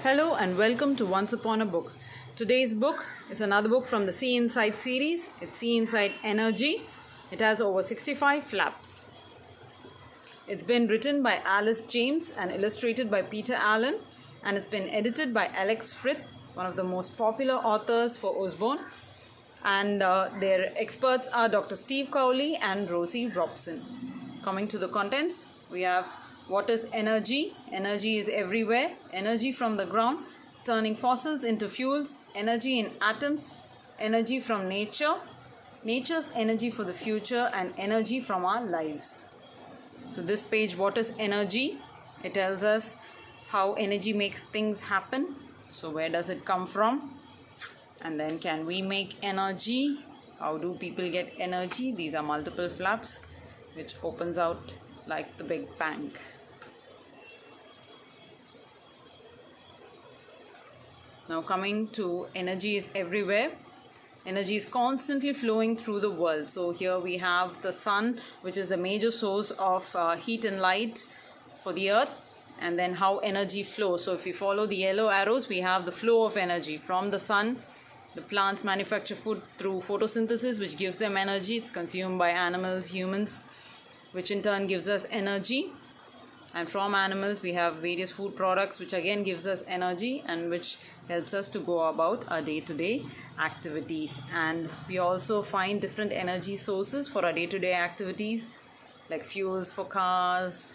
Hello and welcome to Once Upon a Book. Today's book is another book from the Sea Inside series. It's Sea Inside Energy. It has over 65 flaps. It's been written by Alice James and illustrated by Peter Allen, and it's been edited by Alex Frith, one of the most popular authors for Usborne. And their experts are Dr. Steve Cowley and Rosie Robson. Coming to the contents, we have what is energy? Energy is everywhere. Energy from the ground, turning fossils into fuels. Energy in atoms. Energy from nature. Nature's energy for the future, and energy from our lives. So this page, what is energy? It tells us how energy makes things happen. So where does it come from? And then can we make energy? How do people get energy? These are multiple flaps which opens out like the Big Bang. Now coming to energy is everywhere. Energy is constantly flowing through the world. So here we have the sun, which is the major source of heat and light for the earth, and then how energy flows. So if we follow the yellow arrows, we have the flow of energy from the sun. The plants manufacture food through photosynthesis, which gives them energy. It's consumed by animals, humans, which in turn gives us energy. And from animals we have various food products, which again gives us energy and which helps us to go about our day-to-day activities. And we also find different energy sources for our day-to-day activities, like fuels for cars,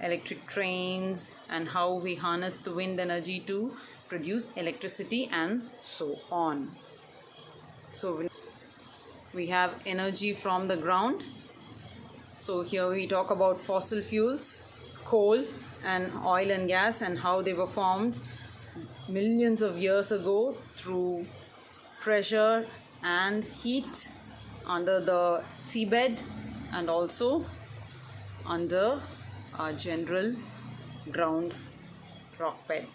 electric trains, and how we harness the wind energy to produce electricity, and so on. So we have energy from the ground. So here we talk about fossil fuels, coal and oil and gas, and how they were formed millions of years ago through pressure and heat under the seabed and also under our general ground rock bed.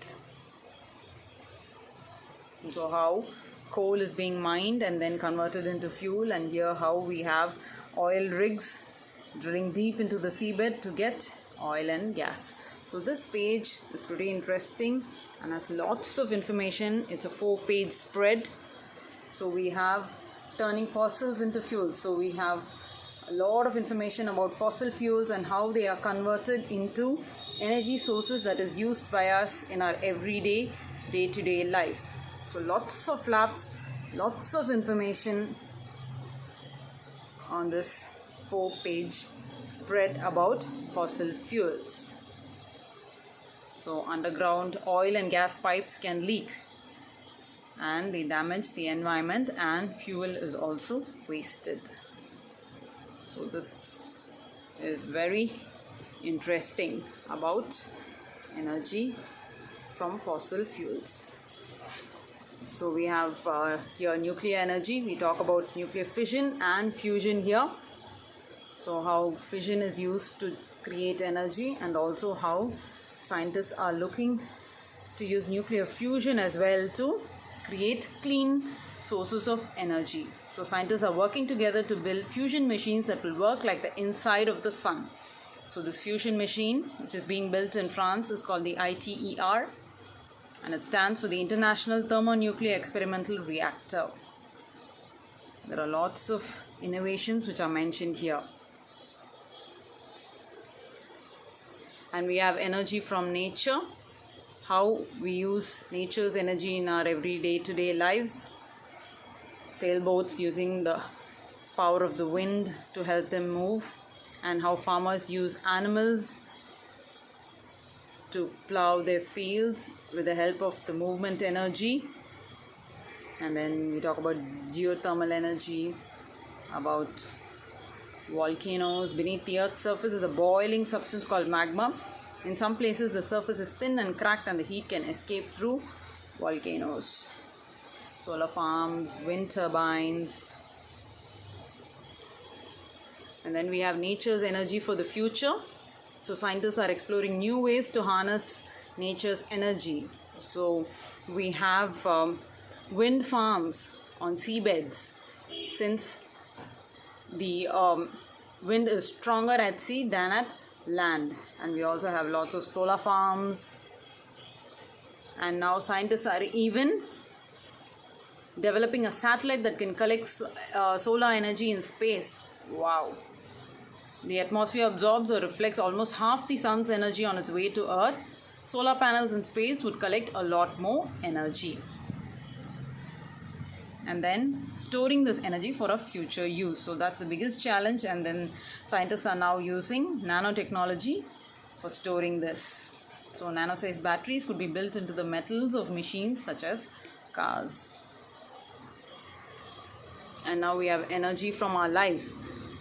So how coal is being mined and then converted into fuel, and here how we have oil rigs drilling deep into the seabed to get oil and gas. So this page is pretty interesting and has lots of information. It's a 4-page spread. So we have turning fossils into fuels. So we have a lot of information about fossil fuels and how they are converted into energy sources that is used by us in our everyday, day-to-day lives. So lots of flaps, lots of information on this 4-page spread about fossil fuels. So underground oil and gas pipes can leak and they damage the environment, and fuel is also wasted. So this is very interesting about energy from fossil fuels. So we have here nuclear energy. We talk about nuclear fission and fusion here. So how fission is used to create energy, and also how scientists are looking to use nuclear fusion as well to create clean sources of energy. So scientists are working together to build fusion machines that will work like the inside of the sun. So this fusion machine, which is being built in France, is called the ITER, and it stands for the International Thermonuclear Experimental Reactor. There are lots of innovations which are mentioned here. And we have energy from nature, how we use nature's energy in our everyday to-day lives. Sailboats using the power of the wind to help them move, and how farmers use animals to plow their fields with the help of the movement energy. And then we talk about geothermal energy, about volcanoes. Beneath the earth's surface is a boiling substance called magma. In some places the surface is thin and cracked and the heat can escape through volcanoes. Solar farms, wind turbines. And then we have nature's energy for the future. So scientists are exploring new ways to harness nature's energy. So we have wind farms on seabeds, since the wind is stronger at sea than at land. And we also have lots of solar farms And now scientists are even developing a satellite that can collect solar energy in space. Wow. The atmosphere absorbs or reflects almost half the sun's energy on its way to Earth. Solar panels in space would collect a lot more energy. And then storing this energy for a future use. So that's the biggest challenge. And then scientists are now using nanotechnology for storing this. So nano-sized batteries could be built into the metals of machines such as cars. And now we have energy from our lives.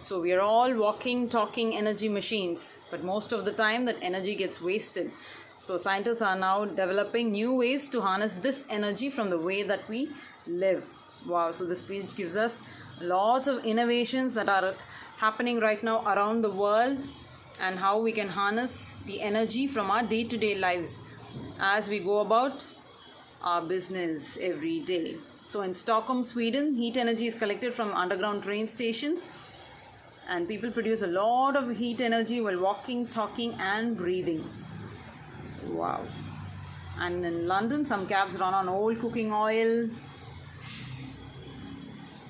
So we are all walking, talking energy machines, but most of the time that energy gets wasted. So scientists are now developing new ways to harness this energy from the way that we live. Wow, so this page gives us lots of innovations that are happening right now around the world, and how we can harness the energy from our day-to-day lives as we go about our business every day. So in Stockholm, Sweden, heat energy is collected from underground train stations, and people produce a lot of heat energy while walking, talking and breathing. Wow. And in London, some cabs run on old cooking oil.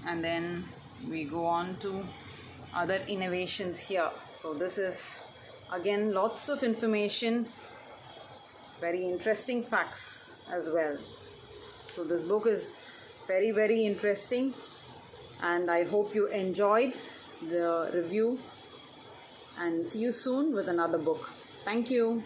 And then we go on to other innovations here. So this is again lots of information, very interesting facts as well. So this book is very, very interesting, and I hope you enjoyed the review, and see you soon with another book. Thank you.